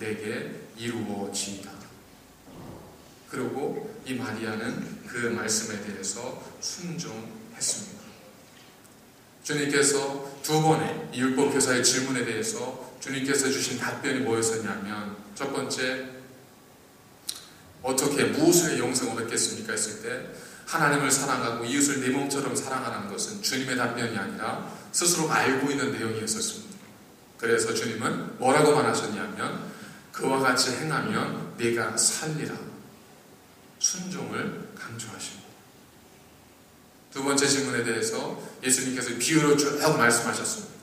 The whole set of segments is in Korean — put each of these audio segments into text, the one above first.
내게 이루어지이다. 그리고 이 마리아는 그 말씀에 대해서 순종했습니다. 주님께서 두 번의 이 율법교사의 질문에 대해서 주님께서 주신 답변이 뭐였었냐면, 첫 번째, 어떻게 무엇을 영생을 얻겠습니까? 했을 때 하나님을 사랑하고 이웃을 내 몸처럼 사랑하라는 것은 주님의 답변이 아니라 스스로가 알고 있는 내용이었었습니다. 그래서 주님은 뭐라고 말하셨냐면, 그와 같이 행하면 네가 살리라. 순종을 강조하십니다. 두 번째 질문에 대해서 예수님께서 비유로 쭉 말씀하셨습니다.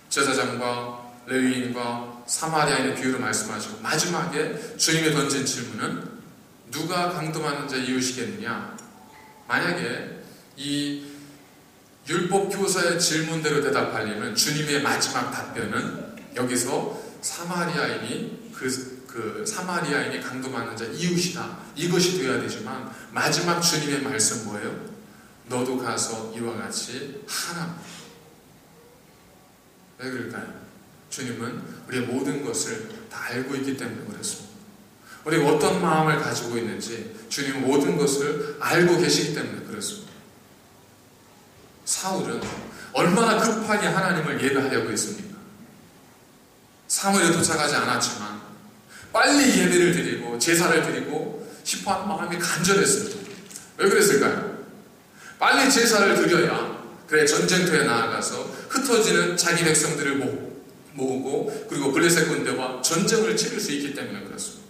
제사장과 레위인과 사마리아인의 비유로 말씀하시고, 마지막에 주님이 던진 질문은 누가 강도하는 자 이웃이겠느냐? 만약에 이 율법교사의 질문대로 대답하려면 주님의 마지막 답변은 여기서 사마리아인이 사마리아인이 강도하는 자 이웃이다, 이것이 되어야 되지만, 마지막 주님의 말씀 뭐예요? 너도 가서 이와 같이 하라. 왜 그럴까요? 주님은 우리의 모든 것을 다 알고 있기 때문에 그렇습니다. 우리가 어떤 마음을 가지고 있는지 주님은 모든 것을 알고 계시기 때문에 그렇습니다. 사울은 얼마나 급하게 하나님을 예배하려고 했습니까? 사무엘에 도착하지 않았지만 빨리 예배를 드리고 제사를 드리고 싶어하는 마음이 간절했습니다. 왜 그랬을까요? 빨리 제사를 드려야 그래 전쟁터에 나아가서 흩어지는 자기 백성들을 모으고 그리고 블레셋 군대와 전쟁을 치를 수 있기 때문에 그렇습니다.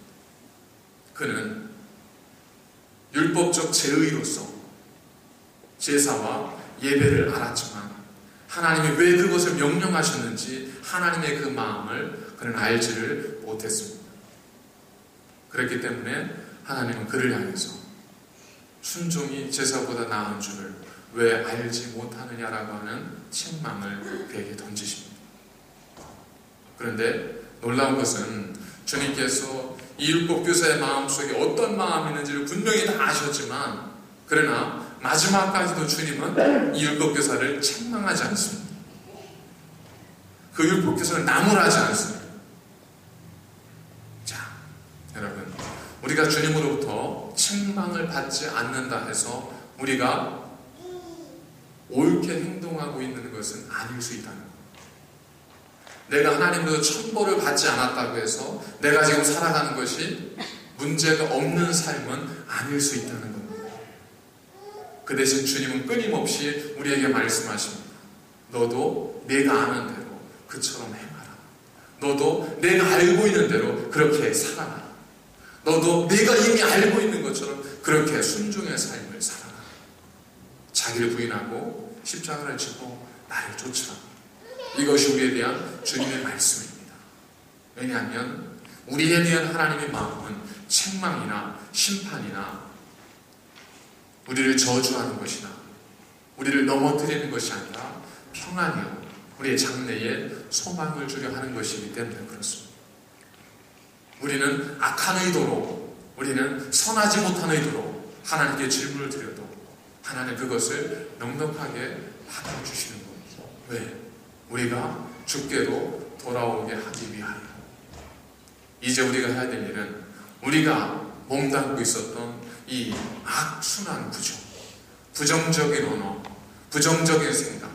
그는 율법적 제의로서 제사와 예배를 알았지만 하나님이 왜 그것을 명령하셨는지 하나님의 그 마음을 그는 알지를 못했습니다. 그렇기 때문에 하나님은 그를 향해서 순종이 제사보다 나은 줄을 왜 알지 못하느냐라고 하는 책망을 그에게 던지십니다. 그런데 놀라운 것은 주님께서 이 율법교사의 마음속에 어떤 마음이 있는지를 분명히 다 아셨지만, 그러나 마지막까지도 주님은 이 율법교사를 책망하지 않습니다. 그 율법교사를 나무라지 않습니다. 자, 여러분, 우리가 주님으로부터 책망을 받지 않는다 해서 우리가 옳게 행동하고 있는 것은 아닐 수 있다는 것. 내가 하나님으로부터 천벌을 받지 않았다고 해서 내가 지금 살아가는 것이 문제가 없는 삶은 아닐 수 있다는 겁니다. 그 대신 주님은 끊임없이 우리에게 말씀하십니다. 너도 내가 아는 대로 그처럼 행하라. 너도 내가 알고 있는 대로 그렇게 살아라. 너도 내가 이미 알고 있는 것처럼 그렇게 순종의 삶을 살아라. 자기를 부인하고 십자가를 지고 나를 쫓으라. 이것이 우리에 대한 주님의 말씀입니다. 왜냐하면 우리에 대한 하나님의 마음은 책망이나 심판이나 우리를 저주하는 것이나 우리를 넘어뜨리는 것이 아니라 평안이요 우리의 장래에 소망을 주려 하는 것이기 때문에 그렇습니다. 우리는 악한 의도로, 우리는 선하지 못한 의도로 하나님께 질문을 드려도 하나님 그것을 넉넉하게 받아주시는 겁니다. 왜? 우리가 주께로 돌아오게 하기 위하여. 이제 우리가 해야 될 일은 우리가 몸담고 있었던 이 악순환 구조, 부정적인 언어, 부정적인 생각,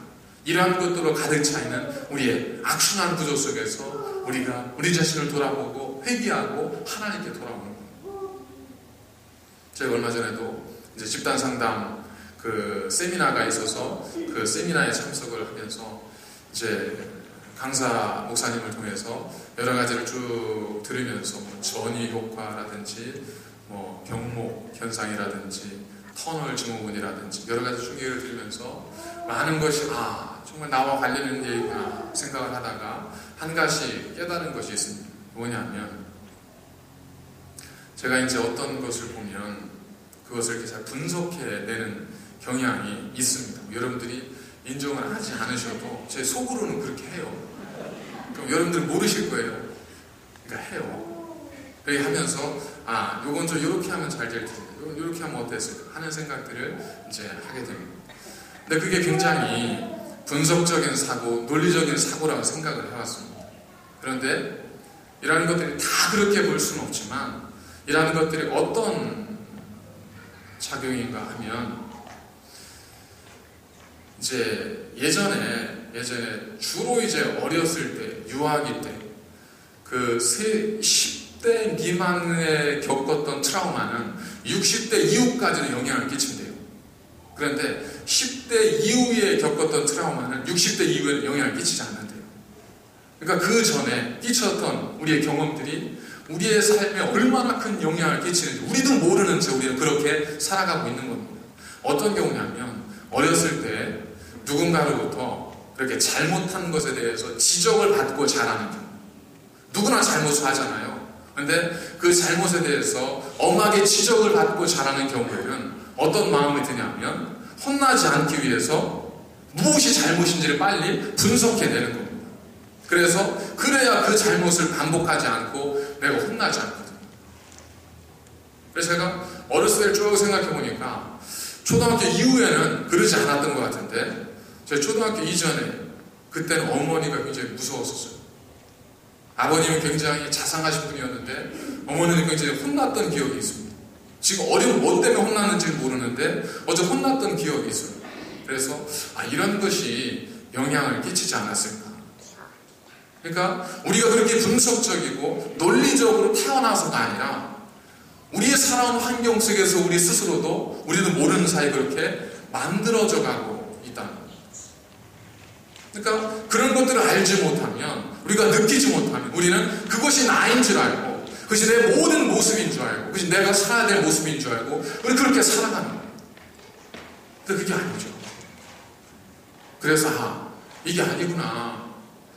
이러한 것들로 가득 차 있는 우리의 악순환 구조 속에서 우리가 우리 자신을 돌아보고 회개하고 하나님께 돌아오는 거예요. 제가 얼마 전에도 이제 집단 상담 그 세미나가 있어서 그 세미나에 참석을 하면서 이제 강사 목사님을 통해서 여러 가지를 쭉 들으면서 뭐 전이 효과라든지 뭐 병목 현상이라든지 터널 증후군이라든지 여러 가지 중계를 들으면서 많은 것이 정말 나와 관련 있는 얘기구나 생각을 하다가 한 가지 깨달은 것이 있습니다. 뭐냐면 제가 이제 어떤 것을 보면 그것을 이렇게 잘 분석해내는 경향이 있습니다. 여러분들이 인정을 하지 않으셔도 제 속으로는 그렇게 해요. 그럼 여러분들은 모르실 거예요. 그러니까 해요. 그렇게 하면서 요건 좀 이렇게 하면 잘 될 텐데 이렇게 하면 어땠을까 하는 생각들을 이제 하게 됩니다. 근데 그게 굉장히 분석적인 사고, 논리적인 사고라고 생각을 해왔습니다. 그런데 이라는 것들이 다 그렇게 볼 수는 없지만 이라는 것들이 어떤 작용인가 하면 이제 예전에 주로 이제 어렸을 때 유아기 때 그 10대 미만에 겪었던 트라우마는 60대 이후까지는 영향을 끼친대요. 그런데 10대 이후에 겪었던 트라우마는 60대 이후에는 영향을 끼치지 않는데요. 그러니까 그 전에 끼쳤던 우리의 경험들이 우리의 삶에 얼마나 큰 영향을 끼치는지 우리도 모르는 채 우리는 그렇게 살아가고 있는 겁니다. 어떤 경우냐면 어렸을 때 누군가로부터 그렇게 잘못한 것에 대해서 지적을 받고 자라는 경우. 누구나 잘못을 하잖아요. 그런데 그 잘못에 대해서 엄하게 지적을 받고 자라는 경우에는 어떤 마음이 드냐면 혼나지 않기 위해서 무엇이 잘못인지를 빨리 분석해내는 겁니다. 그래서 그래야 그 잘못을 반복하지 않고 내가 혼나지 않거든요. 그래서 제가 어렸을 때 쭉 생각해보니까 초등학교 이후에는 그러지 않았던 것 같은데 제가 초등학교 이전에 그때는 어머니가 굉장히 무서웠었어요. 아버님은 굉장히 자상하신 분이었는데 어머니는 굉장히 혼났던 기억이 있습니다. 지금 어려운 뭐 때문에 혼났는지는 모르는데 어제 혼났던 기억이 있어요. 그래서 이런 것이 영향을 끼치지 않았을까. 그러니까 우리가 그렇게 분석적이고 논리적으로 태어나서가 아니라 우리의 살아온 환경 속에서 우리 스스로도 우리도 모르는 사이에 그렇게 만들어져 가고 있다는 거죠. 그러니까 그런 것들을 알지 못하면 우리가 느끼지 못하면 우리는 그것이 나인 줄 알고 그것이 내 모든 모습인 줄 알고 그것이 내가 살아야 될 모습인 줄 알고 우리 그렇게 살아가는 거예요. 근데 그게 아니죠. 그래서 이게 아니구나.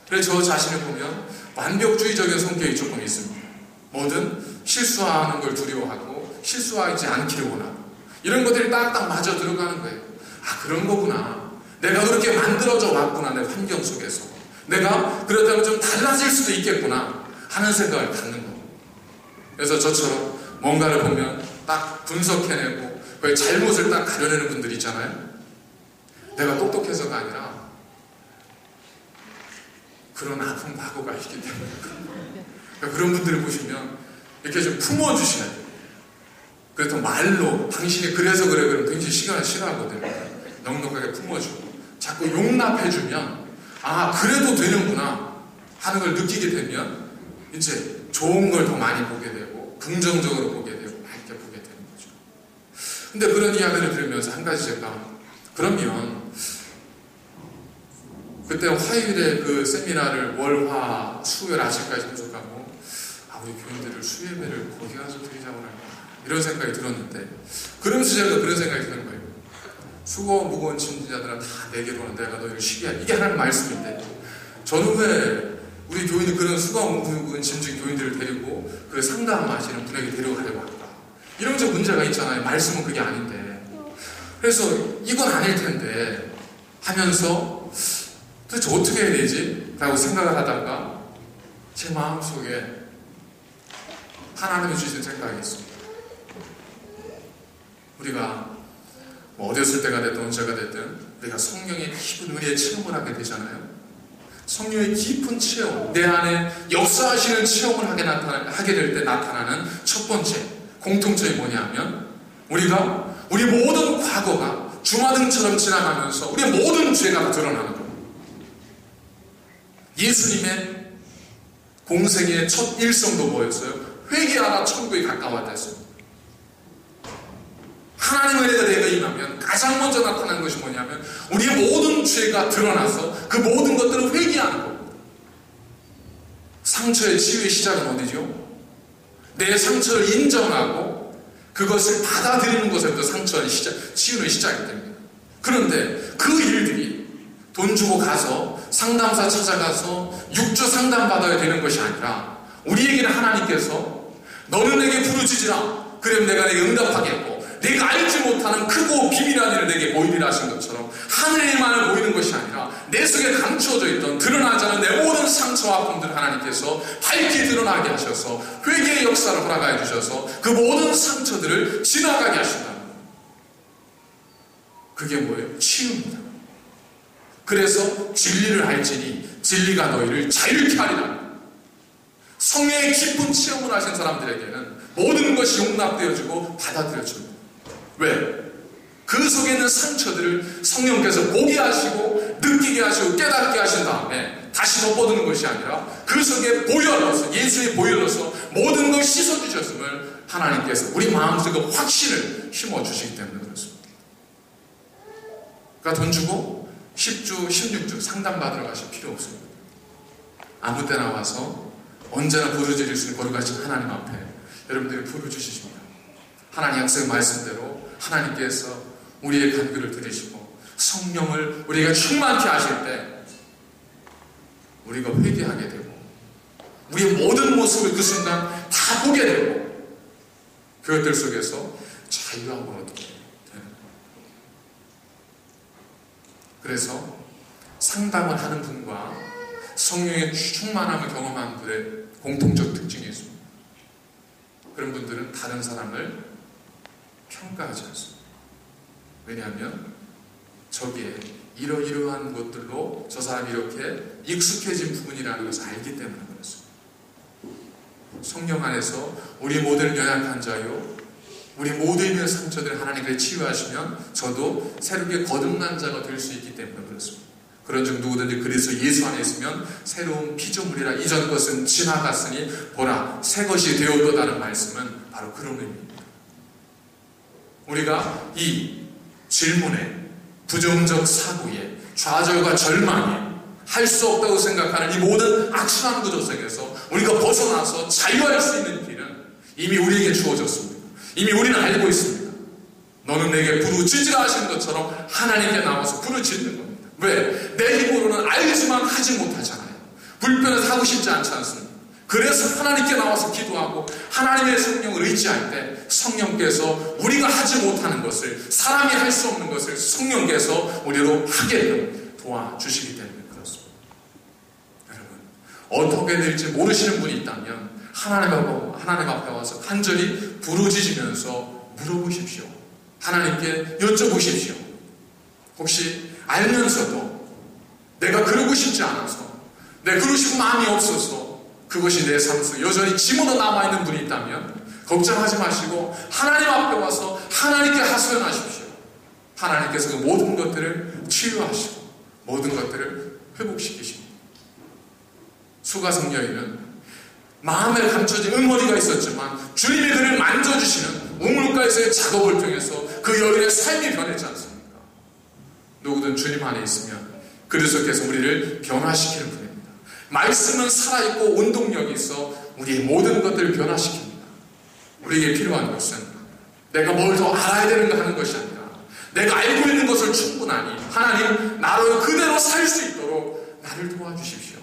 그래서 저 자신을 보면 완벽주의적인 성격이 조금 있습니다. 뭐든 실수하는 걸 두려워하고 실수하지 않기를 원하고 이런 것들이 딱딱 맞아 들어가는 거예요. 그런 거구나. 내가 그렇게 만들어져 왔구나. 내 환경 속에서 내가 그렇다면 좀 달라질 수도 있겠구나 하는 생각을 갖는 거예요. 그래서 저처럼 뭔가를 보면 딱 분석해내고 그 잘못을 딱 가려내는 분들 있잖아요. 내가 똑똑해서가 아니라 그런 아픈 과거가 있기 때문에 그러니까 그런 분들을 보시면 이렇게 좀 품어주셔야 돼요. 그래서 말로 당신이 그래서 그래 그러면 굉장히 시간을 싫어하거든요. 넉넉하게 품어주고 자꾸 용납해주면 그래도 되는구나 하는 걸 느끼게 되면 이제 좋은 걸 더 많이 보게 되고 긍정적으로 보게 되고 밝게 보게 되는 거죠. 근데 그런 이야기를 들으면서 한 가지 제가 그러면 그때 화요일에 그 세미나를 월화 수요일 아침까지 계속하고 우리 교인들을 수요예배를 거기 가서 드리자고 할까 이런 생각이 들었는데 그러면서 제가 그런 생각이 드는 거예요. 수고 무거운 짐진자들아 다 내게로 오는 내가 너희를 쉬게 하리. 이게 하나님 말씀인데 저는 왜 우리 교인이 그런 수고 무거운 짐진 교인들을 데리고 그 상담하시는 분에게 데려가려고 할까? 이러면서 문제가 있잖아요. 말씀은 그게 아닌데. 그래서 이건 아닐 텐데 하면서 도대체 어떻게 해야 되지? 라고 생각을 하다가 제 마음속에 하나님이 주신 생각이 있습니다. 우리가 어렸을 때가 됐든 언제가 됐든 우리가 성령의 깊은 은혜의 체험을 하게 되잖아요. 성령의 깊은 체험, 내 안에 역사하시는 체험을 하게 될 때 나타나는 첫 번째 공통점이 뭐냐면 우리가 우리 모든 과거가 주마등처럼 지나가면서 우리의 모든 죄가 다 드러나는 겁니다. 예수님의 공생의 첫 일성도 뭐였어요? 회개하라 천국에 가까웠다 했습니다. 하나님의 은혜가 내게 임하면 가장 먼저 나타나는 것이 뭐냐면 우리의 모든 죄가 드러나서 그 모든 것들을 회개하는 겁니다. 상처의 치유의 시작은 어디죠? 내 상처를 인정하고 그것을 받아들이는 것에부터 상처의 치유는 시작이 됩니다. 그런데 그 일들이 돈 주고 가서 상담사 찾아가서 6주 상담받아야 되는 것이 아니라 우리에게는 하나님께서 너는 내게 부르짖으라 그러면 내가 내게 응답하겠고 내가 알지 못하는 크고 비밀한 일을 내게 보이리라 하신 것처럼 하늘의 일만을 보이는 것이 아니라 내 속에 감추어져 있던 드러나지 않은 내 모든 상처와 아픔들을 하나님께서 밝히 드러나게 하셔서 회개의 역사를 허락하여 주셔서 그 모든 상처들을 지나가게 하신다는 거예요. 그게 뭐예요? 치유입니다. 그래서 진리를 알지니 진리가 너희를 자유케 하리라. 성령의 깊은 체험을 하신 사람들에게는 모든 것이 용납되어지고 받아들여집니다. 왜? 그 속에 있는 상처들을 성령께서 보게 하시고 느끼게 하시고 깨닫게 하신 다음에 다시 덮어두는 것이 아니라 그 속에 보혈로서, 예수의 보혈로서 모든 걸 씻어주셨음을 하나님께서 우리 마음속에 확신을 심어주시기 때문에 그렇습니다. 그러니까 돈 주고 10주, 16주 상담받으러 가실 필요 없습니다. 아무 때나 와서 언제나 부르짖을 수 있는 거룩하신 하나님 앞에 여러분들이 부르짖으십니다. 하나님 약속의 말씀대로 하나님께서 우리의 간구를 들으시고 성령을 우리가 충만케 하실 때 우리가 회개하게 되고 우리의 모든 모습을 그 순간 다 보게 되고 그것들 속에서 자유함을 얻게 되는 거예요. 그래서 상담을 하는 분과 성령의 충만함을 경험하는 분의 공통적 특징이 있습니다. 그런 분들은 다른 사람을 평가하지 않습니다. 왜냐하면 저기에 이러이러한 것들로 저 사람이 이렇게 익숙해진 부분이라는 것을 알기 때문에 그렇습니다. 성령 안에서 우리 모든 연약한 자요, 우리 모두의 상처들을 하나님께서 치유하시면 저도 새롭게 거듭난 자가 될 수 있기 때문에 그렇습니다. 그런즉 누구든지 그리스도 예수 안에 있으면 새로운 피조물이라 이전 것은 지나갔으니 보라 새 것이 되었도다는 말씀은 바로 그런 의미입니다. 우리가 이 질문에 부정적 사고에 좌절과 절망에 할 수 없다고 생각하는 이 모든 악순환 구조 속에서 우리가 벗어나서 자유할 수 있는 길은 이미 우리에게 주어졌습니다. 이미 우리는 알고 있습니다. 너는 내게 부르짖으라 하시는 것처럼 하나님께 나와서 부르짖는 겁니다. 왜? 내 힘으로는 알지만 하지 못하잖아요. 불편해서 하고 싶지 않지 않습니까? 그래서 하나님께 나와서 기도하고 하나님의 성령을 의지할 때 성령께서 우리가 하지 못하는 것을, 사람이 할 수 없는 것을 성령께서 우리로 하게 도와주시기 때문에 그렇습니다. 여러분, 어떻게 될지 모르시는 분이 있다면 하나님 앞에 와서 간절히 부르짖으면서 물어보십시오. 하나님께 여쭤보십시오. 혹시 알면서도 내가 그러고 싶지 않아서, 내가 그러고 싶은 마음이 없어서 그것이 내 삶 속에 여전히 짐으로 남아있는 분이 있다면 걱정하지 마시고 하나님 앞에 와서 하나님께 하소연하십시오. 하나님께서 그 모든 것들을 치유하시고 모든 것들을 회복시키십니다. 수가성 여인은 마음에 감춰진 응어리가 있었지만 주님이 그를 만져주시는 우물가에서의 작업을 통해서 그 여인의 삶이 변했지 않습니까? 누구든 주님 안에 있으면 그리스도께서 우리를 변화시키는 분입니다. 말씀은 살아있고 운동력이 있어 우리의 모든 것들을 변화시킵니다. 우리에게 필요한 것은 내가 뭘 더 알아야 되는가 하는 것이 아니라 내가 알고 있는 것을 충분하니 하나님 나로 그대로 살 수 있도록 나를 도와주십시오.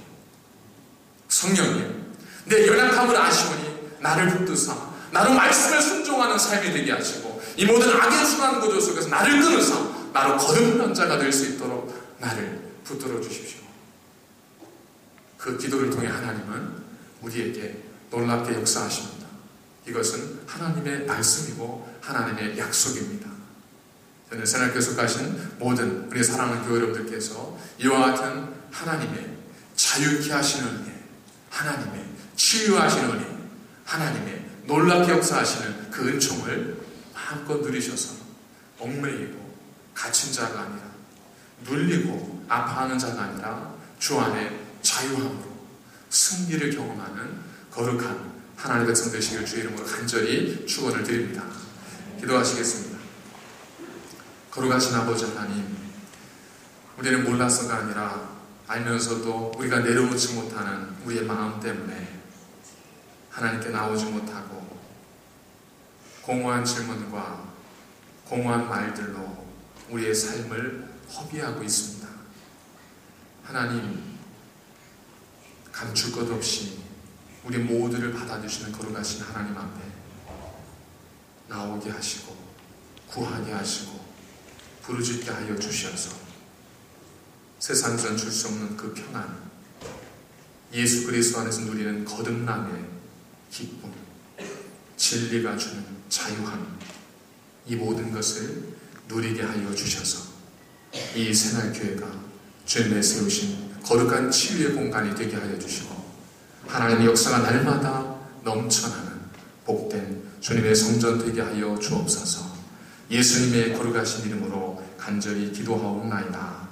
성령님, 내 연약함을 아시오니 나를 붙드사 나로 말씀을 순종하는 삶이 되게 하시고 이 모든 악의 순환 구조 속에서 나를 끊으사 나로 거듭난 자가 될 수 있도록 나를 붙들어 주십시오. 그 기도를 통해 하나님은 우리에게 놀랍게 역사하십니다. 이것은 하나님의 말씀이고 하나님의 약속입니다. 저는 새날교회 가신 모든 우리 사랑하는 교회 여러분들께서 이와 같은 하나님의 자유케 하시는 은혜, 하나님의 치유하시는 은혜, 하나님의 놀랍게 역사하시는 그 은총을 마음껏 누리셔서 얽매이고 갇힌 자가 아니라 눌리고 아파하는 자가 아니라 주 안에 자유함으로 승리를 경험하는 거룩한 하나님의 백성 되시길 주의 이름으로 간절히 축원을 드립니다. 기도하시겠습니다. 거룩하신 아버지 하나님, 우리는 몰라서가 아니라 알면서도 우리가 내려놓지 못하는 우리의 마음 때문에 하나님께 나오지 못하고 공허한 질문과 공허한 말들로 우리의 삶을 허비하고 있습니다. 하나님, 감출 것 없이 우리 모두를 받아주시는 거룩하신 하나님 앞에 나오게 하시고 구하게 하시고 부르짖게 하여 주셔서 세상에선 줄 수 없는 그 평안, 예수 그리스도 안에서 누리는 거듭남의 기쁨, 진리가 주는 자유함, 이 모든 것을 누리게 하여 주셔서 이 새날교회가 주님의 세우신 거룩한 치유의 공간이 되게 하여 주시고 하나님의 역사가 날마다 넘쳐나는 복된 주님의 성전 되게 하여 주옵소서. 예수님의 거룩하신 이름으로 간절히 기도하옵나이다.